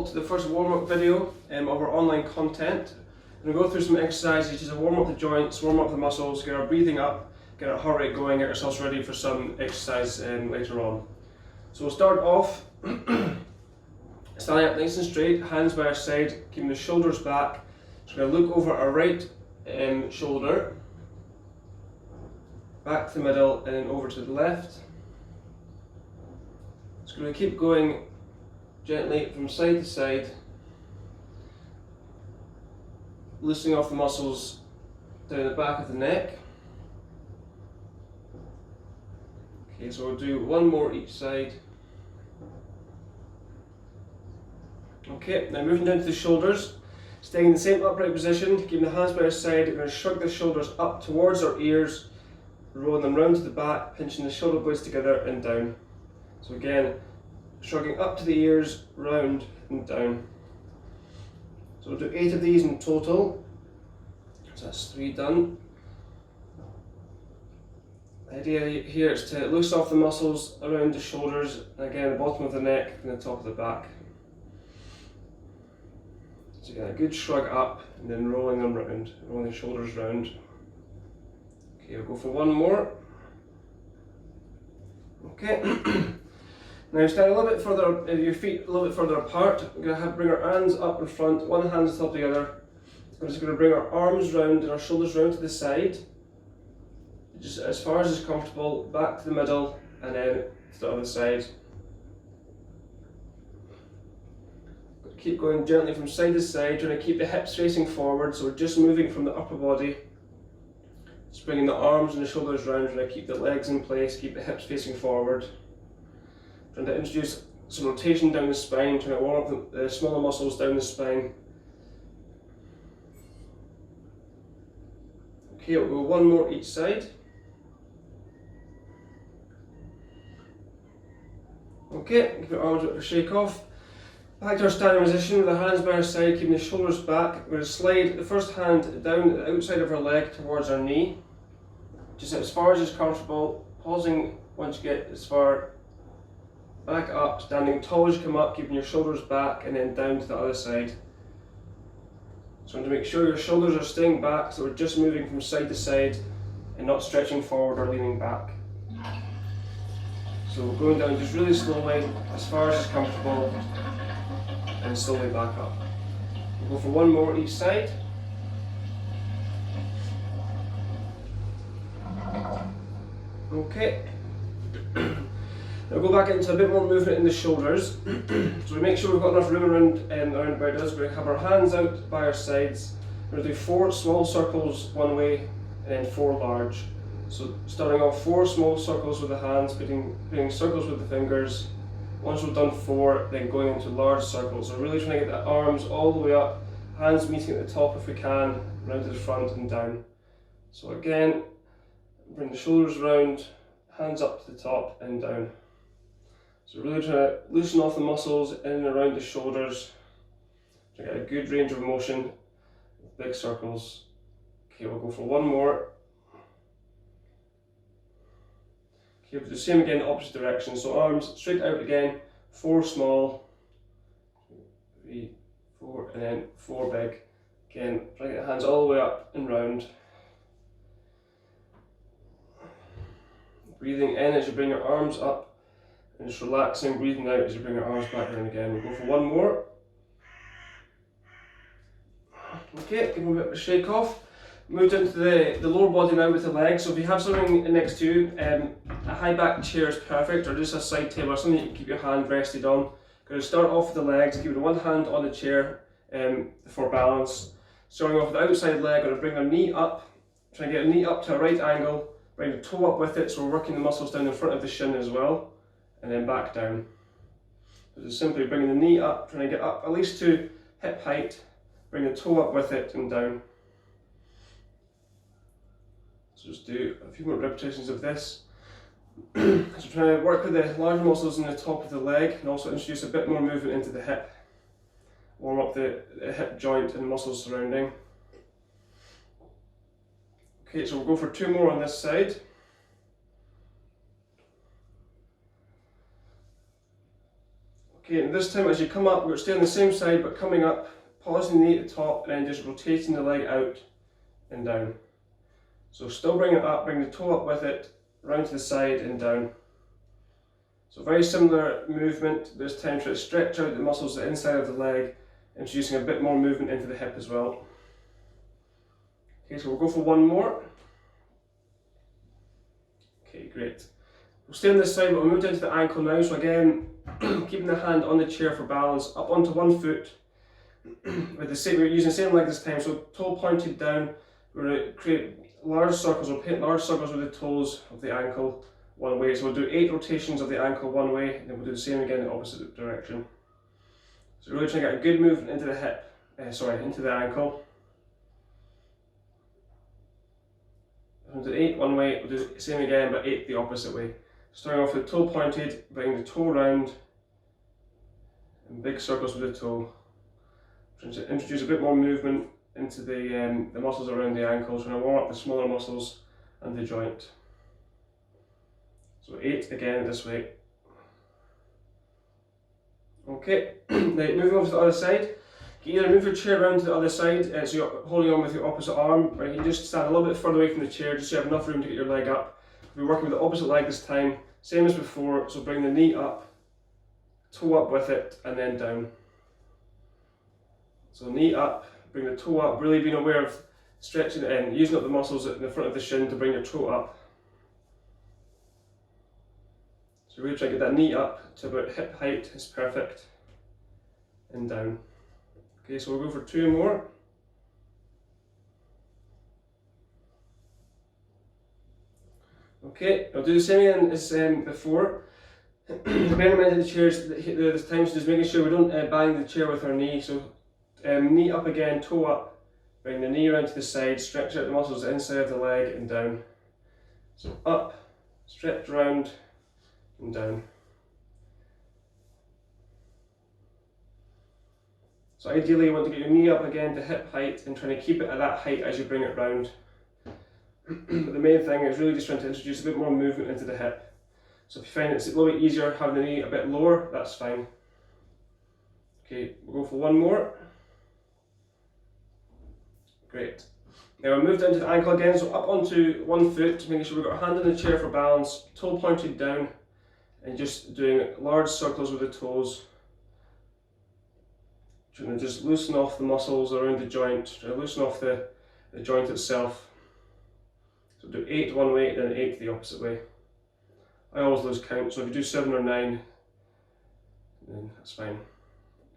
welcome to the first warm-up video of our online content. We're going to go through some exercises just to warm up the joints, warm up the muscles, get our breathing up, get our heart rate going, get ourselves ready for some exercise later on. So we'll start off standing up nice and straight, hands by our side, keeping the shoulders back. So we're going to look over our right shoulder, back to the middle and then over to the left. Just going to keep going gently from side to side, loosening off the muscles down the back of the neck. Okay, so we'll do one more each side. Okay, now moving down to the shoulders, staying in the same upright position, keeping the hands by our side. We're going to shrug the shoulders up towards our ears, rolling them round to the back, pinching the shoulder blades together and down. So again, shrugging up to the ears, round and down. So we'll do 8 of these in total. So that's 3 done. The idea here is to loosen off the muscles around the shoulders, and again the bottom of the neck and the top of the back. So again, a good shrug up and then rolling them round, rolling the shoulders round. Okay, we'll go for one more. Okay. Now stand a little bit further, your feet a little bit further apart. We're going to bring our hands up in front, one hand on top of the other. We're just going to bring our arms round and our shoulders round to the side. Just as far as is comfortable, back to the middle and then to the other side. Keep going gently from side to side, trying to keep the hips facing forward, so we're just moving from the upper body. Just bringing the arms and the shoulders round, trying to keep the legs in place, keep the hips facing forward. Trying to introduce some rotation down the spine, trying to warm up the smaller muscles down the spine. Okay, we'll go one more each side. Okay, keep your arms a bit of a shake off. Back to our standing position with the hands by our side, keeping the shoulders back. We're going to slide the first hand down the outside of our leg towards our knee. Just as far as is comfortable, pausing once you get as far. Back up, standing tall as you come up, keeping your shoulders back and then down to the other side. So want to make sure your shoulders are staying back, so we're just moving from side to side and not stretching forward or leaning back. So we're going down just really slowly, as far as is comfortable, and slowly back up. We'll go for one more each side. Okay. Now go back into a bit more movement in the shoulders. So we make sure we've got enough room around about us. We're going to have our hands out by our sides. We're going to do 4 small circles one way and then 4 large. So starting off 4 small circles with the hands, putting circles with the fingers. Once we've done 4, then going into large circles. So really trying to get the arms all the way up, hands meeting at the top if we can, round to the front and down. So again, bring the shoulders round, hands up to the top and down. So really trying to loosen off the muscles in and around the shoulders to get a good range of motion with big circles. Okay, we'll go for one more. Okay, we'll do the same again, opposite direction. So arms straight out again, 4 small, 3, 4, and then 4 big. Again, try to get the hands all the way up and round. Breathing in as you bring your arms up. And just relaxing, breathing out as you bring your arms back down again. We'll go for one more. Okay, give them a bit of a shake off. Move into the lower body now with the legs. So if you have something next to you, a high back chair is perfect, or just a side table or something you can keep your hand rested on. Going to start off with the legs, keeping one hand on the chair for balance. Starting off with the outside leg, going to bring our knee up, try and get a knee up to a right angle, bring the toe up with it, so we're working the muscles down in front of the shin as well. And then back down. So just simply bringing the knee up, trying to get up at least to hip height, bring the toe up with it and down. So just do a few more repetitions of this. So trying to work with the larger muscles in the top of the leg and also introduce a bit more movement into the hip. Warm up the hip joint and muscles surrounding. Okay, so we'll go for 2 more on this side. Okay, and this time as you come up, we're staying on the same side but coming up, pausing the knee at the top and then just rotating the leg out and down. So still bring it up, bring the toe up with it, round to the side and down. So very similar movement, this time try to stretch out the muscles at the inside of the leg, introducing a bit more movement into the hip as well. Okay, so we'll go for one more. Okay, great. We'll stay on this side, but we'll move down to the ankle now. So again, keeping the hand on the chair for balance, up onto one foot. With the same, we're using the same leg this time, so toe pointed down. We're going to create large circles, we'll paint large circles with the toes of the ankle one way. So we'll do 8 rotations of the ankle one way, and then we'll do the same again in the opposite direction. So we're really trying to get a good movement into the hip, into the ankle. We'll do 8 one way, we'll do the same again, but 8 the opposite way. Starting off with the toe pointed, bring the toe round, and big circles with the toe. Trying to introduce a bit more movement into the muscles around the ankles. We're going to warm up the smaller muscles and the joint. So 8 again this way. Okay, now moving over to the other side. You can either move your chair around to the other side, so you're holding on with your opposite arm, or you can just stand a little bit further away from the chair just so you have enough room to get your leg up. We're working with the opposite leg this time, same as before, so bring the knee up, toe up with it, and then down. So knee up, bring the toe up, really being aware of stretching it in, using up the muscles in the front of the shin to bring your toe up. So really try to get that knee up to about hip height is perfect, and down. Okay, so we'll go for 2 more. Okay, I'll do the same again as before. Bear in mind the chairs, the times just making sure we don't bang the chair with our knee. So knee up again, toe up, bring the knee around to the side, stretch out the muscles inside of the leg and down. So up, stretch round and down. So ideally you want to get your knee up again to hip height and trying to keep it at that height as you bring it round. But the main thing is really just trying to introduce a bit more movement into the hip. So if you find it's a little bit easier having the knee a bit lower, that's fine. Okay, we'll go for one more. Great. Now we'll move down to the ankle again, so up onto one foot, making sure we've got our hand on the chair for balance, toe pointed down, and just doing large circles with the toes. Trying to just loosen off the muscles around the joint, trying to loosen off the joint itself. So do 8 one way, then 8 the opposite way. I always lose count, so if you do 7 or 9, then that's fine.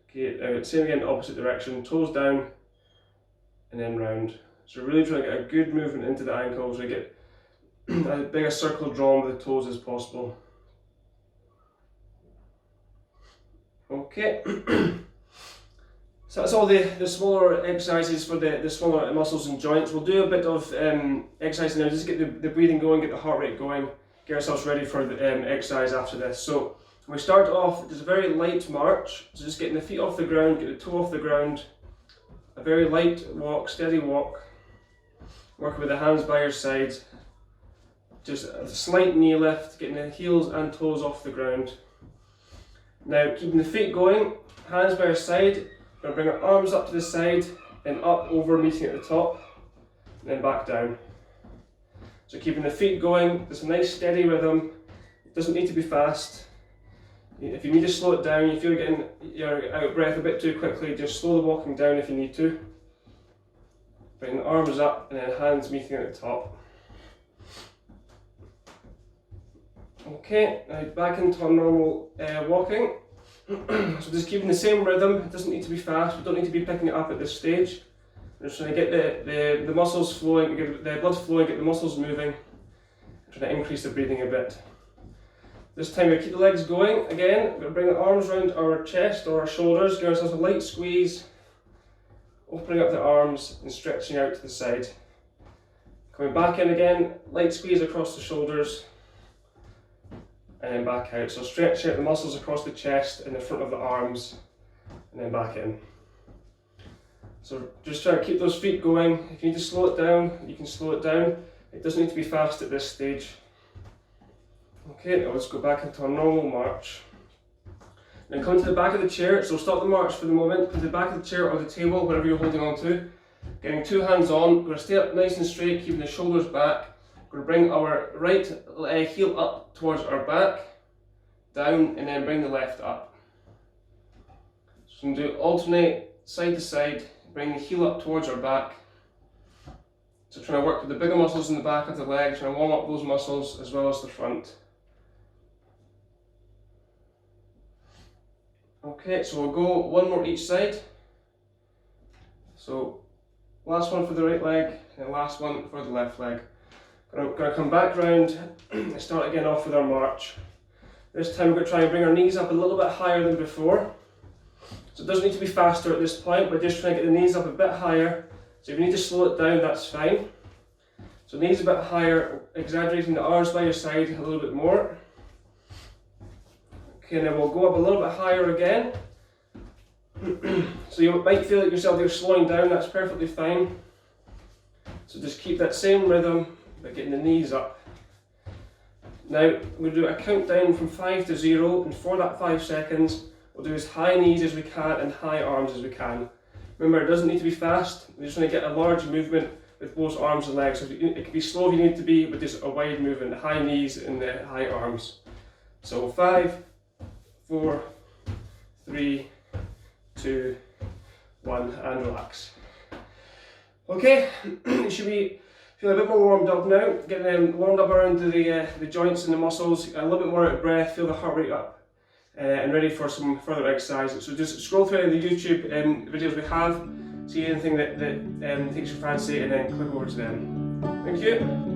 Okay, same again, opposite direction, toes down, and then round. So really trying to get a good movement into the ankles, so you get as big a circle drawn with the toes as possible. Okay. So that's all the smaller exercises for the smaller muscles and joints. We'll do a bit of exercise now, just get the breathing going, get the heart rate going, get ourselves ready for the exercise after this. So we start off just a very light march, so just getting the feet off the ground, get the toe off the ground, a very light walk, steady walk, working with the hands by your sides, just a slight knee lift, getting the heels and toes off the ground. Now keeping the feet going, hands by your side. We're going to bring our arms up to the side and up over, meeting at the top, and then back down. So keeping the feet going, there's a nice steady rhythm. It doesn't need to be fast. If you need to slow it down, you feel you're out of breath a bit too quickly, just slow the walking down if you need to. Bring the arms up and then hands meeting at the top. Okay, now back into our normal walking. So just keeping the same rhythm, it doesn't need to be fast, we don't need to be picking it up at this stage. We're just trying to get the muscles flowing, get the blood flowing, get the muscles moving, trying to increase the breathing a bit. This time we keep the legs going again, we're going to bring the arms around our chest or our shoulders, give ourselves a light squeeze, opening up the arms and stretching out to the side. Coming back in again, light squeeze across the shoulders, and then back out. So stretch out the muscles across the chest and the front of the arms, and then back in. So just try to keep those feet going. If you need to slow it down, you can slow it down. It doesn't need to be fast at this stage. Okay, now let's go back into our normal march. Then come to the back of the chair, so stop the march for the moment, come to the back of the chair or the table, whatever you're holding on to. Getting 2 hands on, we're going to stay up nice and straight, keeping the shoulders back. We're going to bring our right heel up towards our back, down, and then bring the left up. So we're going to do alternate side to side, bring the heel up towards our back. So trying to work with the bigger muscles in the back of the leg, trying to warm up those muscles as well as the front. Okay, so we'll go one more each side. So last one for the right leg and last one for the left leg. Going to come back round and start again off with our march. This time we're going to try and bring our knees up a little bit higher than before. So it doesn't need to be faster at this point, but just trying to get the knees up a bit higher. So if you need to slow it down, that's fine. So knees a bit higher, exaggerating the arms by your side a little bit more. Okay, and then we'll go up a little bit higher again. So you might feel like yourself you're slowing down, that's perfectly fine. So just keep that same rhythm, but getting the knees up. Now, we'll do a countdown from 5 to 0, and for that 5 seconds, we'll do as high knees as we can and high arms as we can. Remember, it doesn't need to be fast, we just want to get a large movement with both arms and legs. So it can be slow if you need to be, but just a wide movement, high knees and the high arms. So 5, 4, 3, 2, 1, and relax. Okay, you should be feeling a bit more warmed up now. Getting warmed up around the joints and the muscles, a little bit more out of breath, feel the heart rate up, and ready for some further exercise. So just scroll through the YouTube videos we have, see anything that takes your fancy, and then click over to them. Thank you.